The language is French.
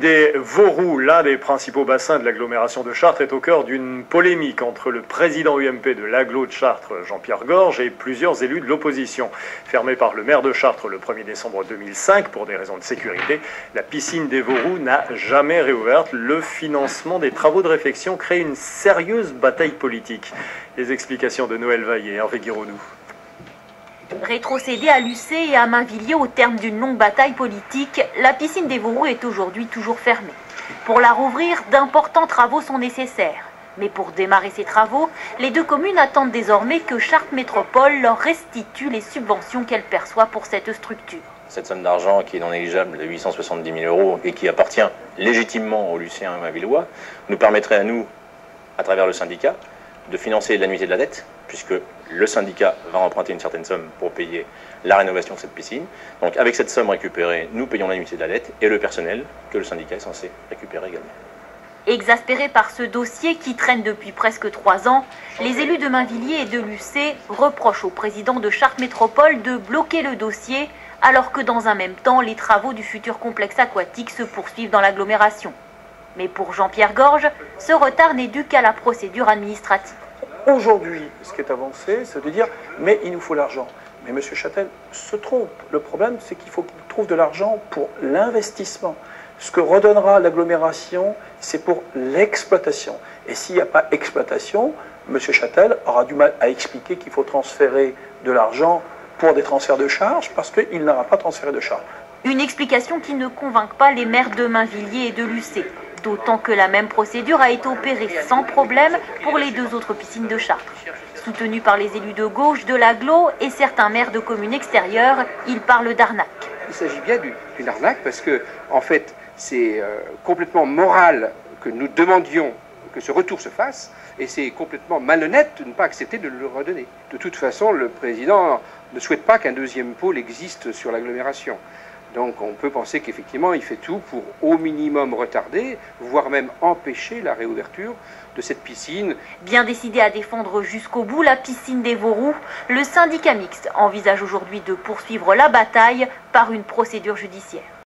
des Vauroux, l'un des principaux bassins de l'agglomération de Chartres, est au cœur d'une polémique entre le président UMP de l'agglo de Chartres, Jean-Pierre Gorge, et plusieurs élus de l'opposition. Fermée par le maire de Chartres le 1er décembre 2005 pour des raisons de sécurité, la piscine des Vauroux n'a jamais réouvert. Le financement des travaux de réfection crée une sérieuse bataille politique. Les explications de Noël Vaillé et Hervé Guiraudou. Rétrocédée à Lucé et à Mainvilliers au terme d'une longue bataille politique, la piscine des Vauroux est aujourd'hui toujours fermée. Pour la rouvrir, d'importants travaux sont nécessaires. Mais pour démarrer ces travaux, les deux communes attendent désormais que Chartres Métropole leur restitue les subventions qu'elle perçoit pour cette structure. Cette somme d'argent qui est non négligeable de 870 000 € et qui appartient légitimement aux Lucéens et Mainvillois nous permettrait à nous, à travers le syndicat, de financer l'annuité de la dette, puisque le syndicat va emprunter une certaine somme pour payer la rénovation de cette piscine. Donc avec cette somme récupérée, nous payons l'annuité de la dette et le personnel que le syndicat est censé récupérer également. Exaspérés par ce dossier qui traîne depuis presque 3 ans, les élus de Mainvilliers et de Lucé reprochent au président de Chartres Métropole de bloquer le dossier, alors que dans un même temps, les travaux du futur complexe aquatique se poursuivent dans l'agglomération. Mais pour Jean-Pierre Gorge, ce retard n'est dû qu'à la procédure administrative. Aujourd'hui, ce qui est avancé, c'est de dire « mais il nous faut l'argent ». Mais M. Châtel se trompe. Le problème, c'est qu'il faut qu'il trouve de l'argent pour l'investissement. Ce que redonnera l'agglomération, c'est pour l'exploitation. Et s'il n'y a pas exploitation, M. Châtel aura du mal à expliquer qu'il faut transférer de l'argent pour des transferts de charges, parce qu'il n'aura pas transféré de charges. Une explication qui ne convainc pas les maires de Mainvilliers et de Lucé. D'autant que la même procédure a été opérée sans problème pour les 2 autres piscines de Chartres. Soutenus par les élus de gauche de l'agglo et certains maires de communes extérieures, ils parlent d'arnaque. Il s'agit bien d'une arnaque parce que, en fait, c'est complètement moral que nous demandions que ce retour se fasse et c'est complètement malhonnête de ne pas accepter de le redonner. De toute façon, le président ne souhaite pas qu'un deuxième pôle existe sur l'agglomération. Donc on peut penser qu'effectivement il fait tout pour au minimum retarder, voire même empêcher la réouverture de cette piscine. Bien décidé à défendre jusqu'au bout la piscine des Vauroux, le syndicat mixte envisage aujourd'hui de poursuivre la bataille par une procédure judiciaire.